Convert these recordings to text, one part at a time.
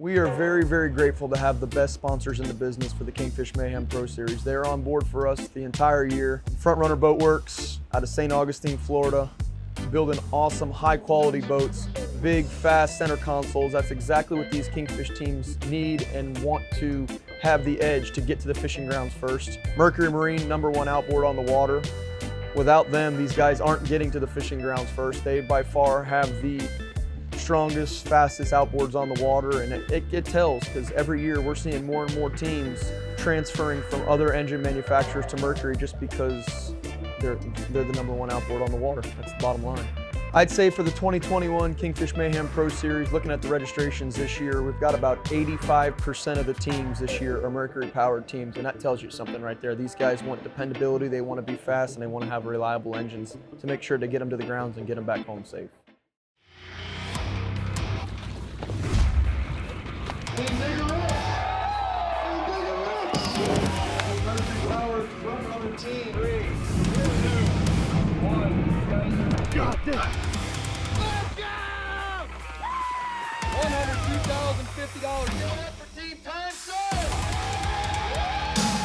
We are very, very grateful to have the best sponsors in the business for the Kingfish Mayhem Pro Series. They're on board for us the entire year. Front Runner Boat Works out of St. Augustine, Florida, building awesome, high-quality boats, big, fast center consoles. That's exactly what these Kingfish teams need and want to have the edge to get to the fishing grounds first. Mercury Marine, #1 outboard on the water. Without them, these guys aren't getting to the fishing grounds first. They by far have the strongest, fastest outboards on the water, and it tells, because every year we're seeing more and more teams transferring from other engine manufacturers to Mercury just because they're the #1 outboard on the water. That's the bottom line. I'd say for the 2021 Kingfish Mayhem Pro Series, looking at the registrations this year, we've got about 85% of the teams this year are Mercury-powered teams, and that tells you something right there. These guys want dependability, they want to be fast, and they want to have reliable engines to make sure to get them to the grounds and get them back home safe. Team 3, 2, 1, got this. Let's go! $102,050. Give it up for Team Time Sir.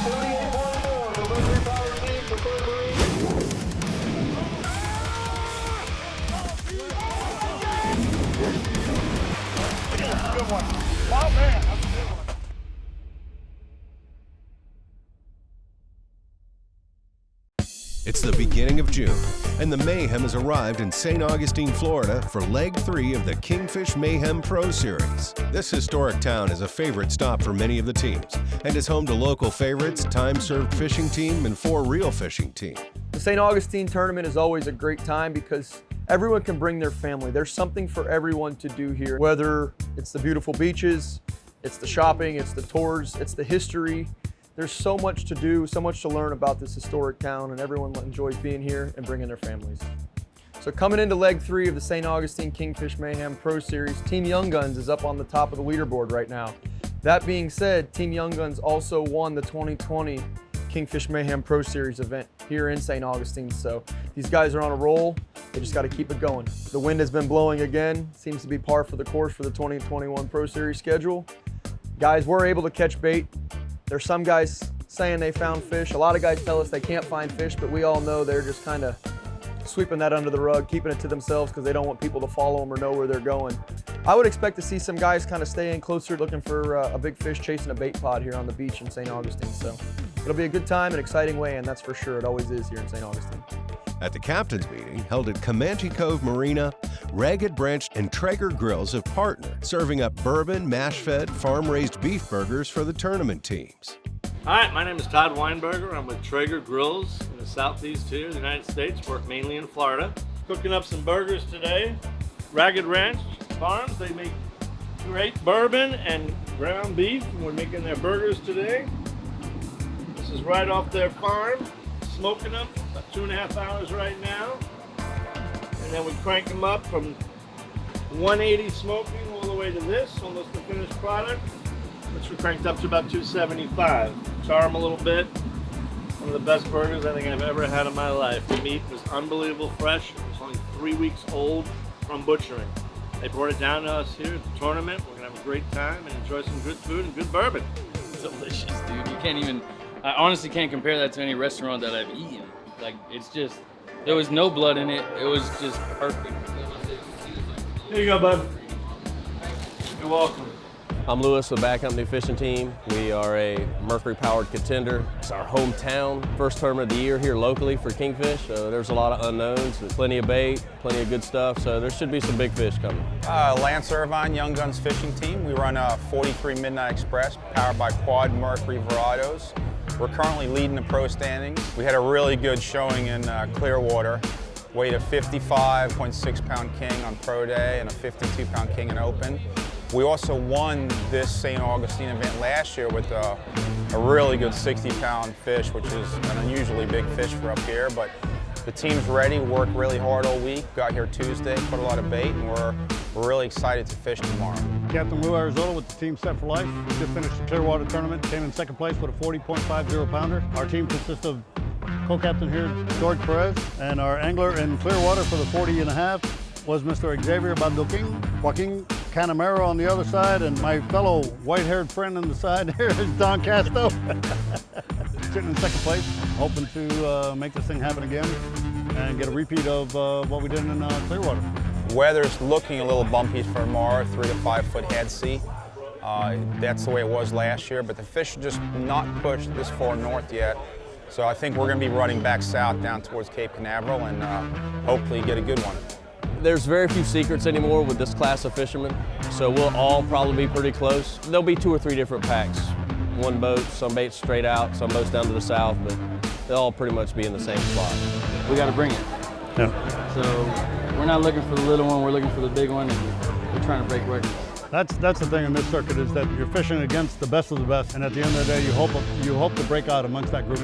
48.4 for Mercury Power Team for Third Marine. Good one. Oh man, that's a good one. It's the beginning of June, and the Mayhem has arrived in St. Augustine, Florida for Leg 3 of the Kingfish Mayhem Pro Series. This historic town is a favorite stop for many of the teams and is home to local favorites, time-served fishing team, and 4 reel fishing team. The St. Augustine tournament is always a great time because everyone can bring their family. There's something for everyone to do here, whether it's the beautiful beaches, it's the shopping, it's the tours, it's the history. There's so much to do, so much to learn about this historic town, and everyone enjoys being here and bringing their families. So coming into leg 3 of the St. Augustine Kingfish Mayhem Pro Series, Team Young Guns is up on the top of the leaderboard right now. That being said, Team Young Guns also won the 2020 Kingfish Mayhem Pro Series event here in St. Augustine. So these guys are on a roll. They just got to keep it going. The wind has been blowing again. Seems to be par for the course for the 2021 Pro Series schedule. Guys were able to catch bait. There's some guys saying they found fish. A lot of guys tell us they can't find fish, but we all know they're just kind of sweeping that under the rug, keeping it to themselves because they don't want people to follow them or know where they're going. I would expect to see some guys kind of stay in closer, looking for a big fish, chasing a bait pod here on the beach in St. Augustine. So it'll be a good time, an exciting way, and that's for sure. It always is here in St. Augustine. At the captain's meeting held at Comanche Cove Marina, Ragged Branch and Traeger Grills have partnered, serving up bourbon, mash-fed, farm-raised beef burgers for the tournament teams. Hi, my name is Todd Weinberger. I'm with Traeger Grills in the southeast here in the United States, work mainly in Florida. Cooking up some burgers today. Ragged Ranch Farms, they make great bourbon and ground beef, and we're making their burgers today. This is right off their farm, smoking them about 2.5 hours right now. And then we crank them up from 180 smoking all the way to this, almost the finished product, which we cranked up to about 275. Char them a little bit. One of the best burgers I think I've ever had in my life. The meat was unbelievable fresh. It was only 3 weeks old from butchering. They brought it down to us here at the tournament. We're gonna have a great time and enjoy some good food and good bourbon. Delicious, dude. You can't even, I honestly can't compare that to any restaurant that I've eaten. Like, it's just, there was no blood in it. It was just perfect. Here you go, bud. You're welcome. I'm Lewis with Bad Company Fishing Team. We are a Mercury-powered contender. It's our hometown, first tournament of the year here locally for Kingfish. So there's a lot of unknowns, plenty of bait, plenty of good stuff. So there should be some big fish coming. Lance Irvine, Young Guns Fishing Team. We run a 43 Midnight Express powered by quad Mercury Verados. We're currently leading the pro standings. We had a really good showing in Clearwater. Weighed a 55.6-pound king on pro day and a 52-pound king in open. We also won this St. Augustine event last year with a really good 60-pound fish, which is an unusually big fish for up here. But the team's ready, worked really hard all week, got here Tuesday, put a lot of bait, and we're really excited to fish tomorrow. Captain Lou Arizona with the team Set for Life. We just finished the Clearwater tournament, came in second place with a 40.50 pounder. Our team consists of co-captain here, George Perez, and our angler in Clearwater for the 40.5 was Mr. Xavier Banduking, Joaquin Canamero on the other side, and my fellow white-haired friend on the side there is Don Casto. Sitting in second place, hoping to make this thing happen again and get a repeat of what we did in Clearwater. Weather's looking a little bumpy for tomorrow, 3 to 5 foot head sea. That's the way it was last year, but the fish are just not pushed this far north yet. So I think we're going to be running back south down towards Cape Canaveral and hopefully get a good one. There's very few secrets anymore with this class of fishermen, so we'll all probably be pretty close. There'll be 2 or 3 different packs. One boat, some baits straight out, some boats down to the south, but they'll all pretty much be in the same spot. We got to bring it. Yeah. So we're not looking for the little one, we're looking for the big one, and we're trying to break records. That's the thing in this circuit, is that you're fishing against the best of the best, and at the end of the day, you hope to break out amongst that group.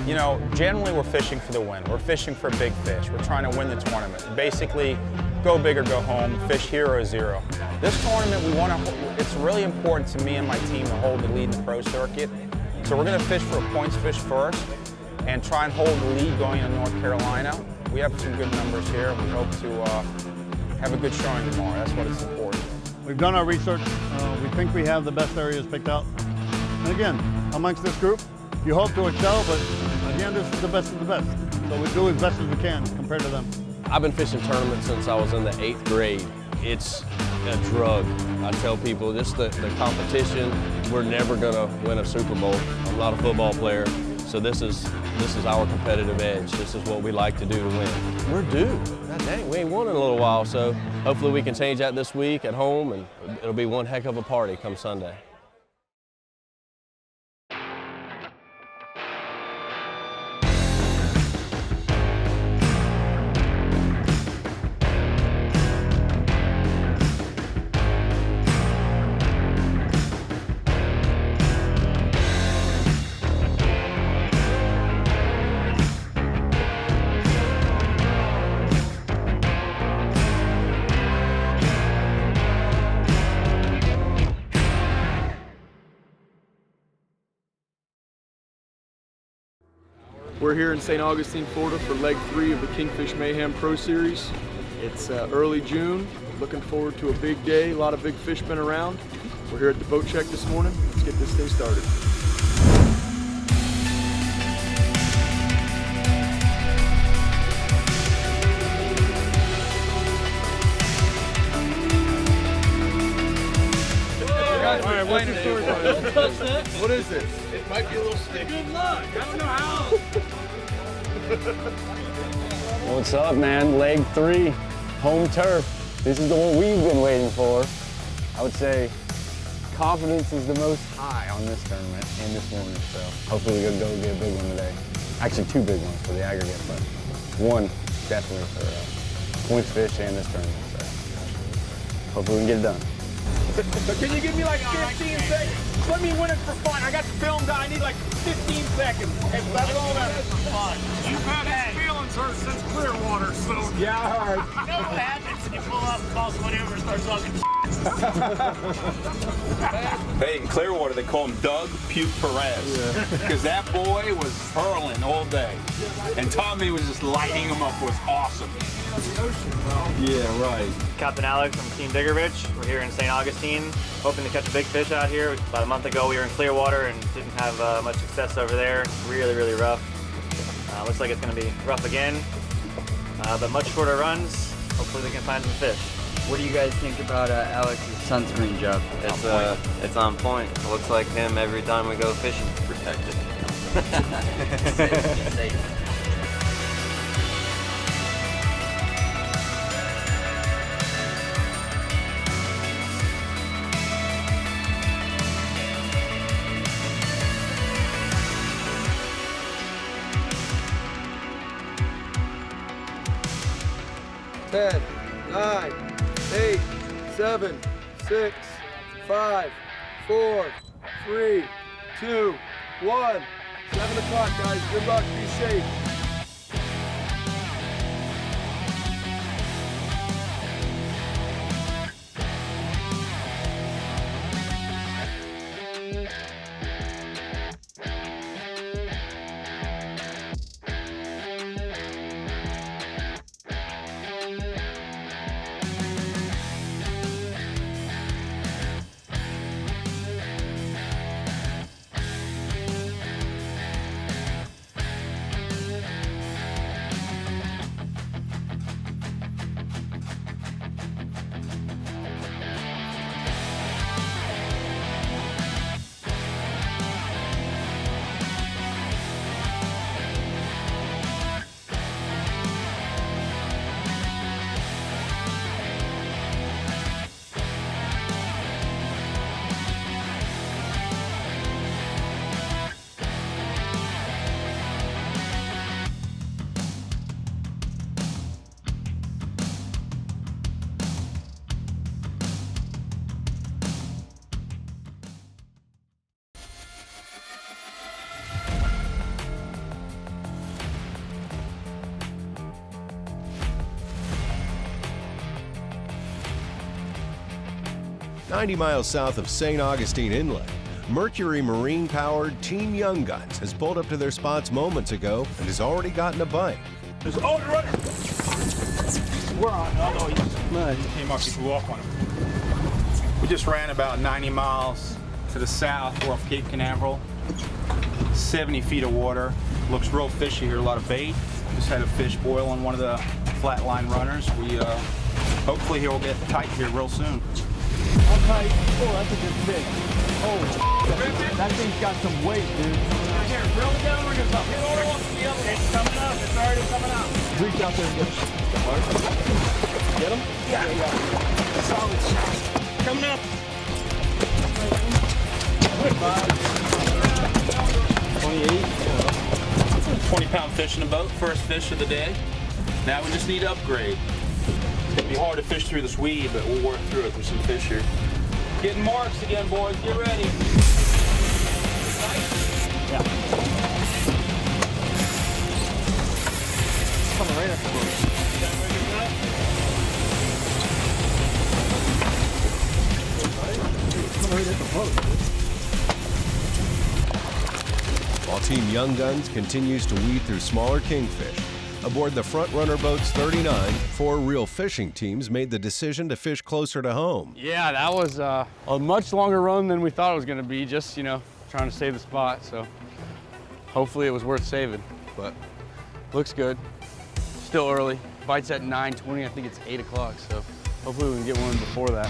You know, generally we're fishing for the win. We're fishing for big fish. We're trying to win the tournament. Basically, go big or go home, fish hero or zero. This tournament, it's really important to me and my team to hold the lead in the pro circuit. So we're going to fish for a points fish first and try and hold the lead going into North Carolina. We have some good numbers here. We hope to have a good showing tomorrow. That's what it's important. We've done our research. We think we have the best areas picked out. And again, amongst this group, you hope to excel, but again, this is the best of the best. So we do as best as we can compared to them. I've been fishing tournaments since I was in the 8th grade. It's a drug. I tell people, just the competition, we're never gonna win a Super Bowl. I'm not a football player, so this is our competitive edge. This is what we like to do to win. We're due. God dang, we ain't won in a little while, so hopefully we can change that this week at home, and it'll be one heck of a party come Sunday. We're here in St. Augustine, Florida for leg 3 of the Kingfish Mayhem Pro Series. It's early June, looking forward to a big day, a lot of big fish been around. We're here at the boat check this morning. Let's get this thing started. All right, what's your story about it? What is this? It might be a little sticky. Good luck. I don't know how. What's up, man? Leg 3, home turf. This is the one we've been waiting for. I would say confidence is the most high on this tournament and this morning, so hopefully we're gonna go get a big one today. Actually, 2 big ones for the aggregate, but one definitely for points fish and this tournament, so hopefully we can get it done. Can you give me like 15 seconds? Let me win it for fun. I got the film guy. I need like 15 seconds. Hey, that's all that is for fun. You've had his feelings hurt since Clearwater, so. Yeah, all right. You know what happens when you pull up and call someone over and start talking Hey, in Clearwater, they call him Doug Puke Perez. Because that boy was hurling all day. And Tommy was just lighting him up. It was awesome. Yeah, right. Captain Alex from Team Diggervich. We're here in St. Augustine, hoping to catch a big fish out here. About a month ago, we were in Clearwater and didn't have much success over there. Really, really rough. Looks like it's going to be rough again, but much shorter runs. Hopefully, we can find some fish. What do you guys think about Alex's sunscreen job? It's on point. It looks like him every time we go fishing. Protected. Safe. Ten, 9, 8, 7, 6, 5, 4, 3, 2, 1. 7 o'clock, guys. Good luck. Be safe. 90 miles south of St. Augustine Inlet, Mercury Marine-powered Team Young Guns has pulled up to their spots moments ago and has already gotten a bite. There's oh, you're running. We're on. Oh, no, he came up. He flew off on him. We just ran about 90 miles to the south. We're off Cape Canaveral. 70 feet of water. Looks real fishy here. A lot of bait. Just had a fish boil on one of the flatline runners. We hopefully he'll get tight here real soon. I'm tight. Oh, that's a good fish. Oh, that thing's got some weight, dude. Here, reel it down. We're gonna stop. It's coming up. It's already coming out. Reach out there and get it. Get him? Yeah. Solid shot. Coming up. 28. 20-pound fish in the boat. First fish of the day. Now we just need to upgrade. It's gonna be hard to fish through this weed, but we'll work through it. There's some fish here. Getting marks again, boys. Get ready. Yeah. Coming right up the boat. Coming right at the boat. While Team Young Guns continues to weed through smaller kingfish, aboard the Front Runner Boats 39, 4 real fishing teams made the decision to fish closer to home. Yeah, that was a much longer run than we thought it was gonna be, just, you know, trying to save the spot, so hopefully it was worth saving, but looks good. Still early. Bite's at 9:20, I think it's 8 o'clock, so hopefully we can get one before that.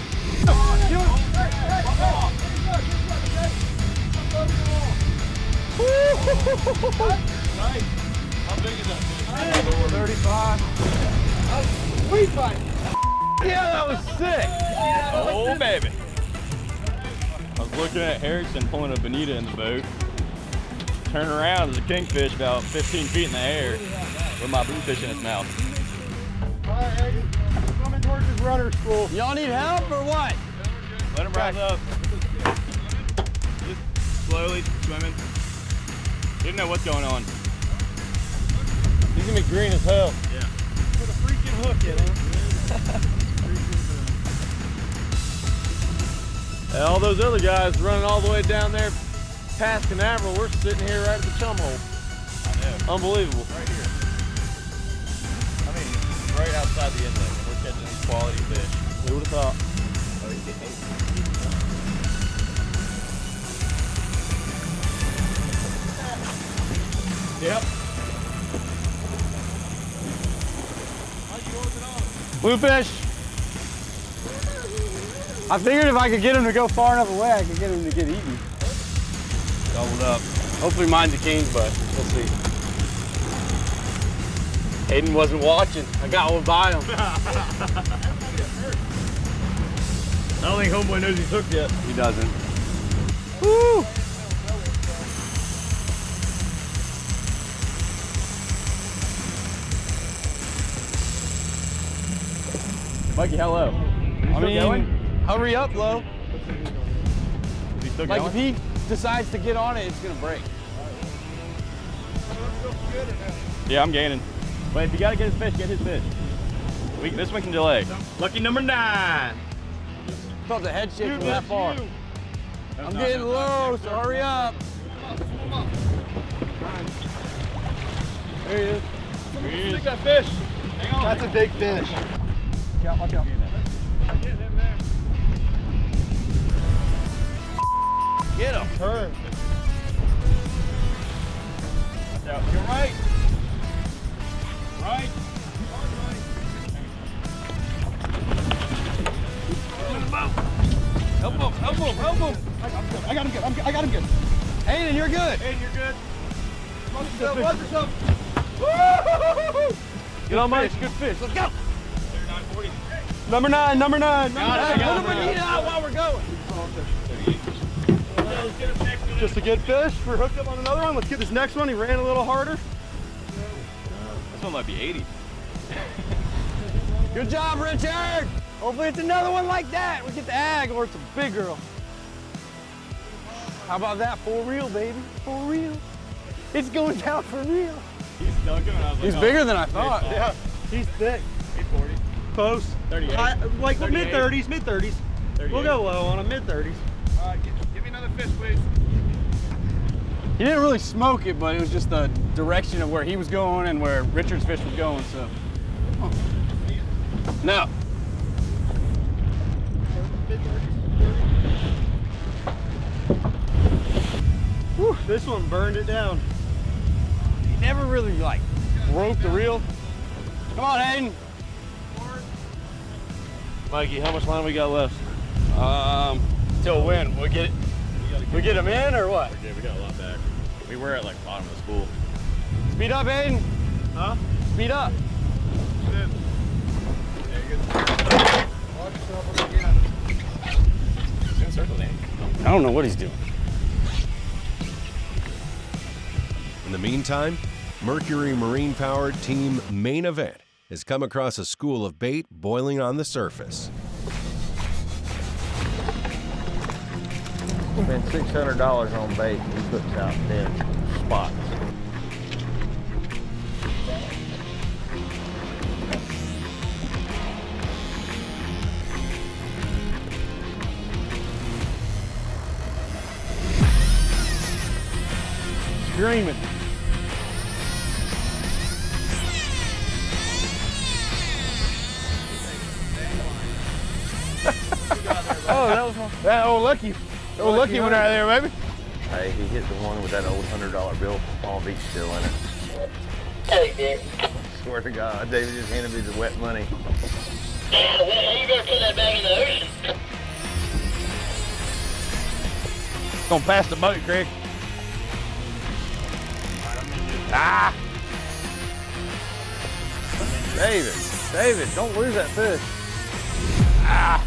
Nice. How big is that fish? 35. Sweet fight. Yeah, that was sick. Oh, baby. I was looking at Harrison pulling a bonita in the boat. Turn around, there's a kingfish about 15 feet in the air with my bluefish in its mouth. All right, Eddie. Coming towards his runner school. Y'all need help or what? Let him rise up. Just slowly swimming. Didn't know what's going on. He's gonna be green as hell. Yeah. Put a freaking hook in him. And all those other guys running all the way down there past Canaveral, we're sitting here right at the chum hole. I know. Unbelievable. Right here. I mean, right outside the inlet, and we're catching these quality fish. Who would have thought? Yep. Bluefish. I figured if I could get him to go far enough away, I could get him to get eaten. Doubled up. Hopefully mine's a king's butt. We'll see. Aiden wasn't watching. I got one by him. I don't think homeboy knows he's hooked yet. He doesn't. Woo! Mikey, hello. I mean, hurry up, Lo. Is he still Like going? if he decides to get on it, it's gonna break. Yeah, I'm gaining. But if you gotta get his fish, get his fish. This one can delay. Lucky number 9. Felt the head shake from that far. I'm getting low, so hurry up. There he is. Here he is. Look at that fish. Hang on. That's a big fish. Yeah, watch out. Get him. Turn. Watch out. You're right. Right. Help him, help him, help him. I got him good. I got him good. Aiden, you're good. Aiden, you're good. Watch yourself. Get on, Mike. Good fish. Let's go. 940. Number 9, number 9. Got it, Put him in out while we're going. Just a good fish. We're hooked up on another one. Let's get this next one. He ran a little harder. This one might be 80. Good job, Richard. Hopefully it's another one like that. We get the ag or it's a big girl. How about that? For real, baby. For real. It's going down for real. He's stuck him, and I was like, He's bigger than I thought. Yeah, he's thick. 840. Close. 38. Like mid-30s, mid-30s. We'll go low on him, mid-30s. Give me another fish, please. He didn't really smoke it, but it was just the direction of where he was going and where Richard's fish was going, so. No. Whew, this one burned it down. He never really like broke the reel. Come on, Hayden. Mikey, how much line we got left? Till when? We get him in or what? Yeah, we got a lot back. We were at like bottom of the school. Speed up, Hayden. Huh? Speed up. I don't know what he's doing. In the meantime, Mercury Marine Powered Team Main Event has come across a school of bait boiling on the surface. Spent $600 on bait. He puts out 10 spots. Screaming. Oh, that was one. That old Lucky. Old Lucky went out of there, baby. Hey, he hit the one with that old $100 bill from Palm Beach still in it. Hey, Dick. Swear to God, David just handed me the wet money. Yeah, well, you better put that back in the ocean. Gonna pass the boat, Craig. Ah! David, don't lose that fish. Ah!